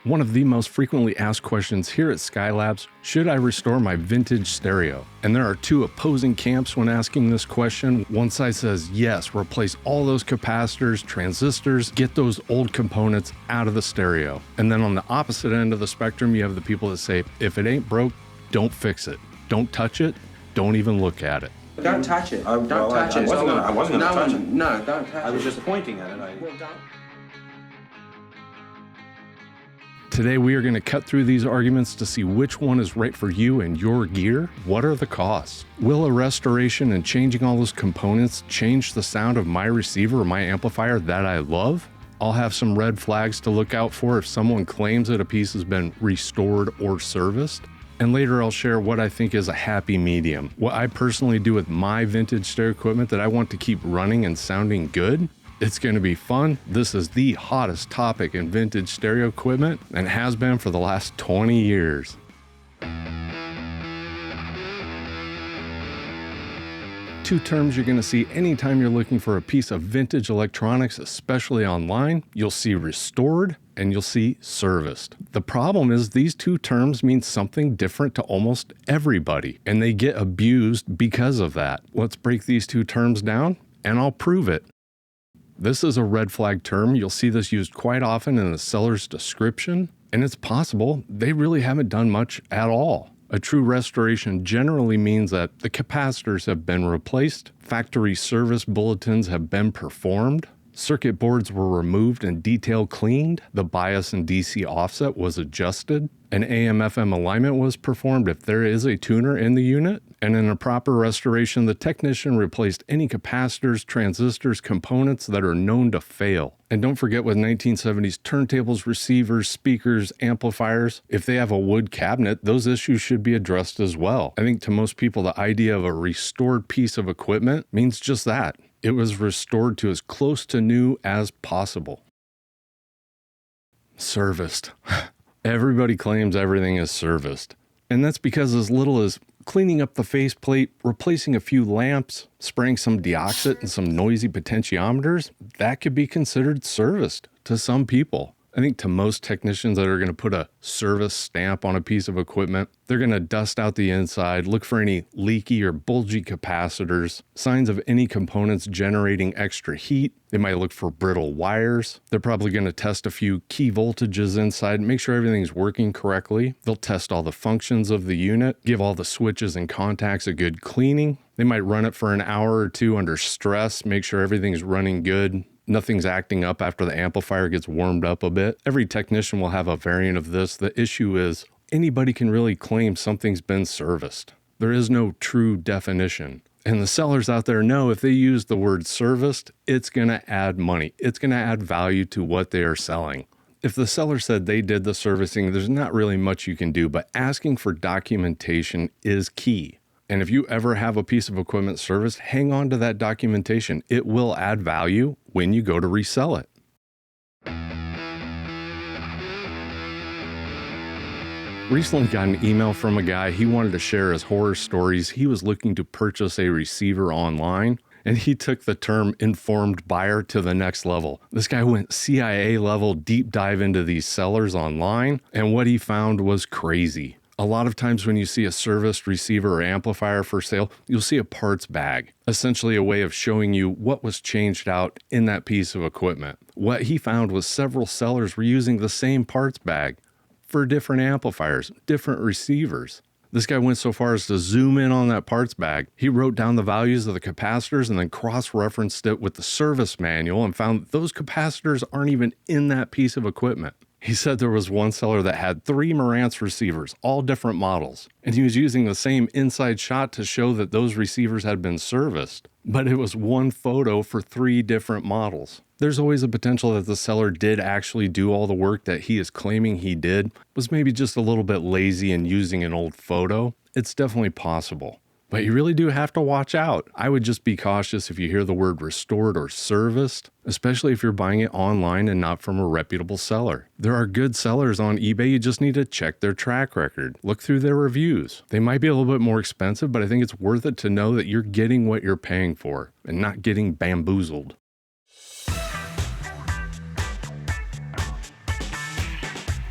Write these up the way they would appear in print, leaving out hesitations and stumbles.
One of the most frequently asked questions here at Skylabs, should I restore my vintage stereo? And there are two opposing camps when asking this question. One side says, yes, replace all those capacitors, transistors, get those old components out of the stereo. And then on the opposite end of the spectrum, you have the people that say, if it ain't broke, don't fix it. Don't touch it. Don't even look at it. Don't touch it. Don't touch it. I wasn't going to touch it. No, don't touch it. I was just pointing at it. Well, don't. Today, we are going to cut through these arguments to see which one is right for you and your gear. What are the costs? Will a restoration and changing all those components change the sound of my receiver or my amplifier that I love? I'll have some red flags to look out for if someone claims that a piece has been restored or serviced. And later I'll share what I think is a happy medium. What I personally do with my vintage stereo equipment that I want to keep running and sounding good. It's going to be fun. This is the hottest topic in vintage stereo equipment and has been for the last 20 years. Two terms you're going to see anytime you're looking for a piece of vintage electronics, especially online. You'll see restored and you'll see serviced. The problem is these two terms mean something different to almost everybody, and they get abused because of that. Let's break these two terms down and I'll prove it. This is a red flag term. You'll see this used quite often in the seller's description, and it's possible they really haven't done much at all. A true restoration generally means that the capacitors have been replaced, factory service bulletins have been performed, circuit boards were removed and detail cleaned, the bias and DC offset was adjusted, an AM/FM alignment was performed if there is a tuner in the unit, and in a proper restoration, the technician replaced any capacitors, transistors, components that are known to fail. And don't forget, with 1970s turntables, receivers, speakers, amplifiers, if they have a wood cabinet, those issues should be addressed as well. I think to most people, the idea of a restored piece of equipment means just that. It was restored to as close to new as possible. Serviced. Everybody claims everything is serviced. And that's because as little as cleaning up the faceplate, replacing a few lamps, spraying some deoxit and some noisy potentiometers, that could be considered serviced to some people. I think to most technicians that are going to put a service stamp on a piece of equipment, they're going to dust out the inside, look for any leaky or bulgy capacitors, signs of any components generating extra heat. They might look for brittle wires. They're probably going to test a few key voltages inside, make sure everything's working correctly. They'll test all the functions of the unit, give all the switches and contacts a good cleaning. They might run it for an hour or two under stress, make sure everything's running good. Nothing's acting up after the amplifier gets warmed up a bit. Every technician will have a variant of this. The issue is anybody can really claim something's been serviced. There is no true definition. And the sellers out there know if they use the word serviced, it's going to add money. It's going to add value to what they are selling. If the seller said they did the servicing, there's not really much you can do, but asking for documentation is key. And if you ever have a piece of equipment serviced, hang on to that documentation. It will add value when you go to resell it. Recently got an email from a guy. He wanted to share his horror stories. He was looking to purchase a receiver online, and he took the term informed buyer to the next level. This guy went CIA level deep dive into these sellers online, and what he found was crazy. A lot of times when you see a serviced receiver or amplifier for sale, you'll see a parts bag, essentially a way of showing you what was changed out in that piece of equipment. What he found was several sellers were using the same parts bag for different amplifiers, different receivers. This guy went so far as to zoom in on that parts bag. He wrote down the values of the capacitors and then cross-referenced it with the service manual and found that those capacitors aren't even in that piece of equipment. He said there was one seller that had 3 Marantz receivers, all different models, and he was using the same inside shot to show that those receivers had been serviced, but it was one photo for 3 different models. There's always a potential that the seller did actually do all the work that he is claiming he did, was maybe just a little bit lazy in using an old photo. It's definitely possible. But you really do have to watch out. I would just be cautious if you hear the word restored or serviced, especially if you're buying it online and not from a reputable seller. There are good sellers on eBay. You just need to check their track record. Look through their reviews. They might be a little bit more expensive, but I think it's worth it to know that you're getting what you're paying for and not getting bamboozled.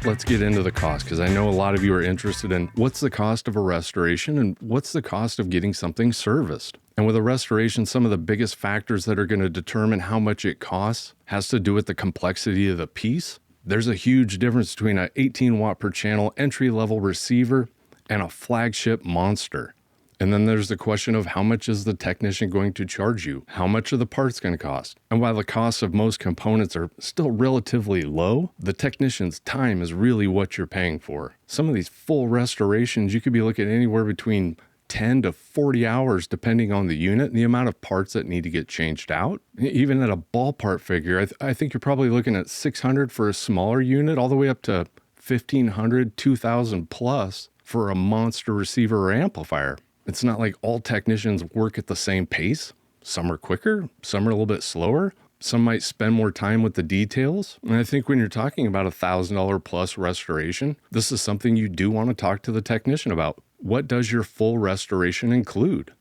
let's get into the cost, because I know a lot of you are interested in what's the cost of a restoration and what's the cost of getting something serviced. And with a restoration, some of the biggest factors that are going to determine how much it costs has to do with the complexity of the piece. There's a huge difference between an 18 watt per channel entry-level receiver and a flagship monster. And then there's the question of how much is the technician going to charge you? How much are the parts going to cost? And while the costs of most components are still relatively low, the technician's time is really what you're paying for. Some of these full restorations, you could be looking at anywhere between 10 to 40 hours depending on the unit and the amount of parts that need to get changed out. Even at a ballpark figure, I think you're probably looking at 600 for a smaller unit, all the way up to 1,500, 2,000 plus for a monster receiver or amplifier. It's not like all technicians work at the same pace. Some are quicker, some are a little bit slower. Some might spend more time with the details. And I think when you're talking about $1,000 plus restoration, this is something you do want to talk to the technician about. What does your full restoration include?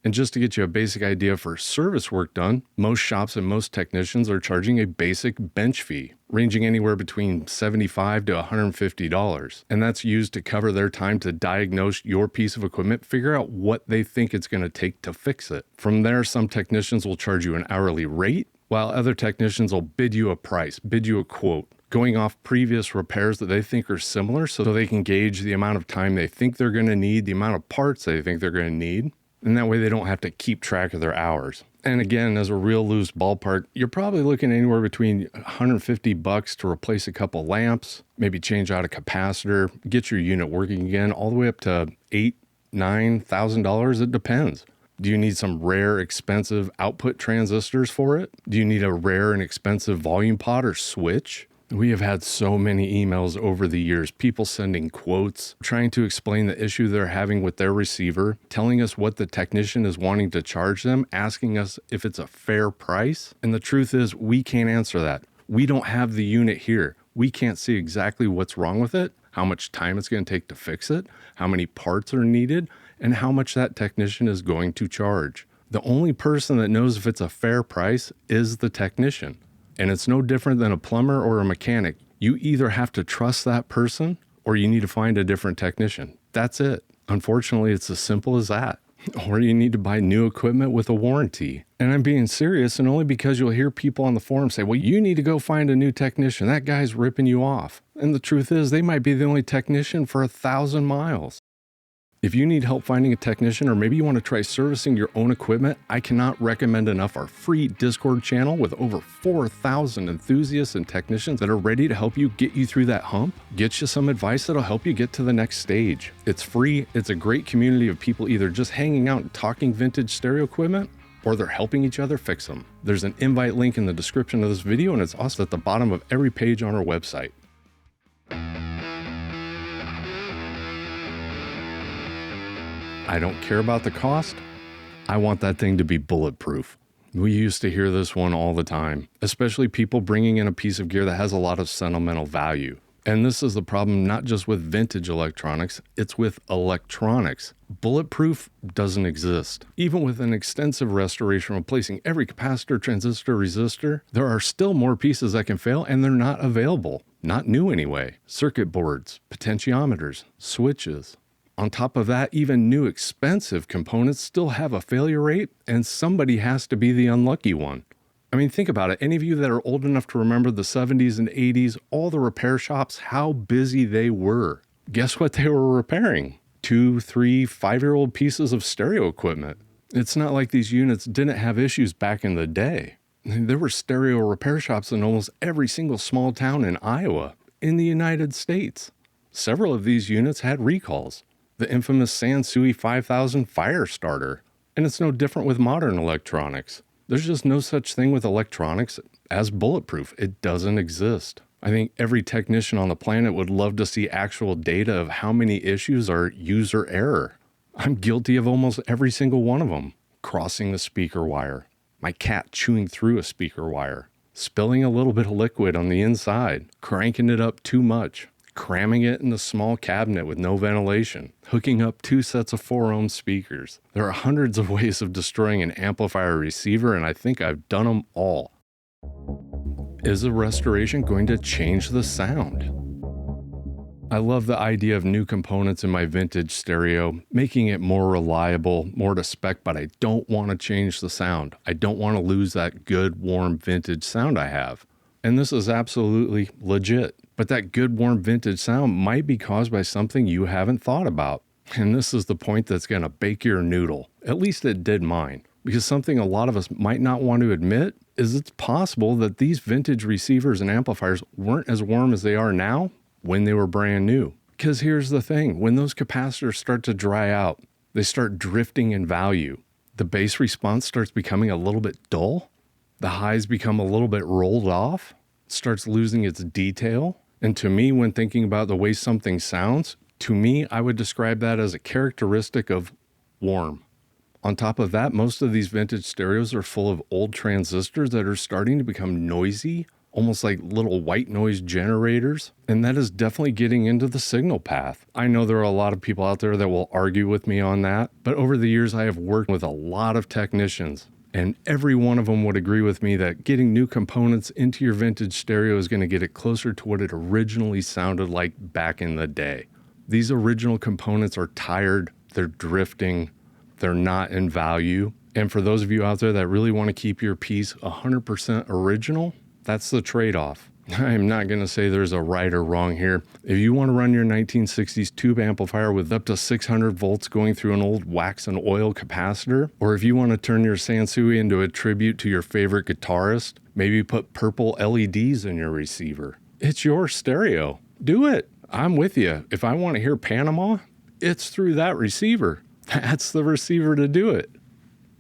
And just to get you a basic idea for service work done, most shops and most technicians are charging a basic bench fee, ranging anywhere between $75 to $150. And that's used to cover their time to diagnose your piece of equipment, figure out what they think it's going to take to fix it. From there, some technicians will charge you an hourly rate, while other technicians will bid you a price, bid you a quote, going off previous repairs that they think are similar so they can gauge the amount of time they think they're going to need, the amount of parts they think they're going to need. And that way they don't have to keep track of their hours. And again, as a real loose ballpark, you're probably looking anywhere between $150 to replace a couple lamps, maybe change out a capacitor, get your unit working again, all the way up to $8,000, $9,000. It depends. Do you need some rare, expensive output transistors for it? Do you need a rare and expensive volume pot or switch? We have had so many emails over the years, people sending quotes, trying to explain the issue they're having with their receiver, telling us what the technician is wanting to charge them, asking us if it's a fair price. And the truth is, we can't answer that. We don't have the unit here. We can't see exactly what's wrong with it, how much time it's going to take to fix it, how many parts are needed, and how much that technician is going to charge. The only person that knows if it's a fair price is the technician. And it's no different than a plumber or a mechanic. You either have to trust that person or you need to find a different technician. That's it. Unfortunately, it's as simple as that. Or you need to buy new equipment with a warranty. And I'm being serious, and only because you'll hear people on the forum say, well, you need to go find a new technician. That guy's ripping you off. And the truth is, they might be the only technician for 1,000 miles. If you need help finding a technician, or maybe you want to try servicing your own equipment, I cannot recommend enough our free Discord channel with over 4,000 enthusiasts and technicians that are ready to help you get you through that hump, get you some advice that'll help you get to the next stage. It's free. It's a great community of people either just hanging out and talking vintage stereo equipment, or they're helping each other fix them. There's an invite link in the description of this video, and it's also at the bottom of every page on our website. I don't care about the cost. I want that thing to be bulletproof. We used to hear this one all the time, especially people bringing in a piece of gear that has a lot of sentimental value. And this is the problem not just with vintage electronics, it's with electronics. Bulletproof doesn't exist. Even with an extensive restoration replacing every capacitor, transistor, resistor, there are still more pieces that can fail and they're not available. Not new anyway. Circuit boards, potentiometers, switches. On top of that, even new expensive components still have a failure rate, and somebody has to be the unlucky one. I mean, think about it. Any of you that are old enough to remember the 70s and 80s, all the repair shops, how busy they were. Guess what they were repairing? 2, 3, 5-year-old pieces of stereo equipment. It's not like these units didn't have issues back in the day. There were stereo repair shops in almost every single small town in Iowa, in the United States. Several of these units had recalls. The infamous Sansui 5000 fire starter. And it's no different with modern electronics. There's just no such thing with electronics as bulletproof. It doesn't exist. I think every technician on the planet would love to see actual data of how many issues are user error. I'm guilty of almost every single one of them. Crossing the speaker wire. My cat chewing through a speaker wire. Spilling a little bit of liquid on the inside. Cranking it up too much. Cramming it in a small cabinet with no ventilation, hooking up 2 sets of 4-ohm speakers. There are hundreds of ways of destroying an amplifier receiver, and I think I've done them all. Is a restoration going to change the sound? I love the idea of new components in my vintage stereo, making it more reliable, more to spec, but I don't want to change the sound. I don't want to lose that good, warm, vintage sound I have. And this is absolutely legit. But that good, warm, vintage sound might be caused by something you haven't thought about. And this is the point that's going to bake your noodle. At least it did mine. Because something a lot of us might not want to admit is it's possible that these vintage receivers and amplifiers weren't as warm as they are now when they were brand new. Because here's the thing, when those capacitors start to dry out, they start drifting in value. The bass response starts becoming a little bit dull. The highs become a little bit rolled off, starts losing its detail. And to me, when thinking about the way something sounds, to me, I would describe that as a characteristic of warm. On top of that, most of these vintage stereos are full of old transistors that are starting to become noisy, almost like little white noise generators. And that is definitely getting into the signal path. I know there are a lot of people out there that will argue with me on that, but over the years, I have worked with a lot of technicians, and every one of them would agree with me that getting new components into your vintage stereo is going to get it closer to what it originally sounded like back in the day. These original components are tired, they're drifting, they're not in value. And for those of you out there that really want to keep your piece 100% original, that's the trade-off. I'm not going to say there's a right or wrong here. If you want to run your 1960s tube amplifier with up to 600 volts going through an old wax and oil capacitor, or if you want to turn your Sansui into a tribute to your favorite guitarist, maybe put purple LEDs in your receiver. It's your stereo. Do it. I'm with you. If I want to hear Panama, it's through that receiver. That's the receiver to do it.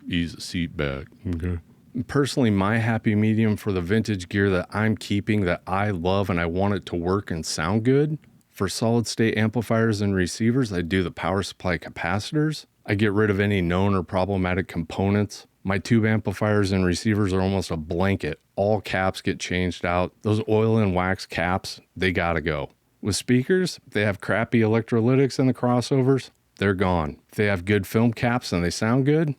Ease the seat back. Okay. Personally, my happy medium for the vintage gear that I'm keeping that I love and I want it to work and sound good, for solid state amplifiers and receivers, I do the power supply capacitors. I get rid of any known or problematic components. My tube amplifiers and receivers are almost a blanket. All caps get changed out. Those oil and wax caps, they gotta go. With speakers, if they have crappy electrolytics in the crossovers, they're gone. If they have good film caps and they sound good,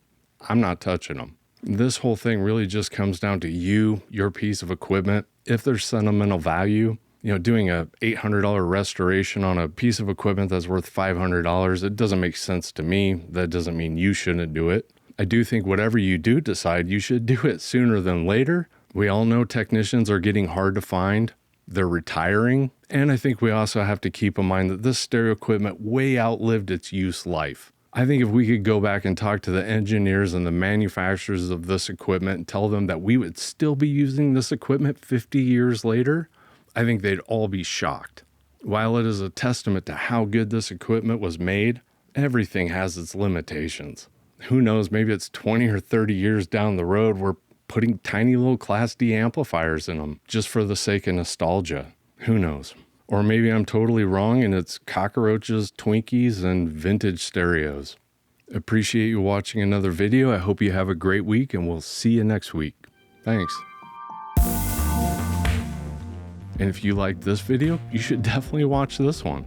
I'm not touching them. This whole thing really just comes down to you, your piece of equipment. If there's sentimental value, doing a $800 restoration on a piece of equipment that's worth $500, it doesn't make sense to me. That doesn't mean you shouldn't do it. I do think whatever you do decide, you should do it sooner than later. We all know technicians are getting hard to find. They're retiring. And I think we also have to keep in mind that this stereo equipment way outlived its use life. I think if we could go back and talk to the engineers and the manufacturers of this equipment and tell them that we would still be using this equipment 50 years later, I think they'd all be shocked. While it is a testament to how good this equipment was made, everything has its limitations. Who knows, maybe it's 20 or 30 years down the road, we're putting tiny little Class D amplifiers in them just for the sake of nostalgia. Who knows? Or maybe I'm totally wrong and it's cockroaches, Twinkies, and vintage stereos. Appreciate you watching another video. I hope you have a great week and we'll see you next week. Thanks. And if you liked this video, you should definitely watch this one.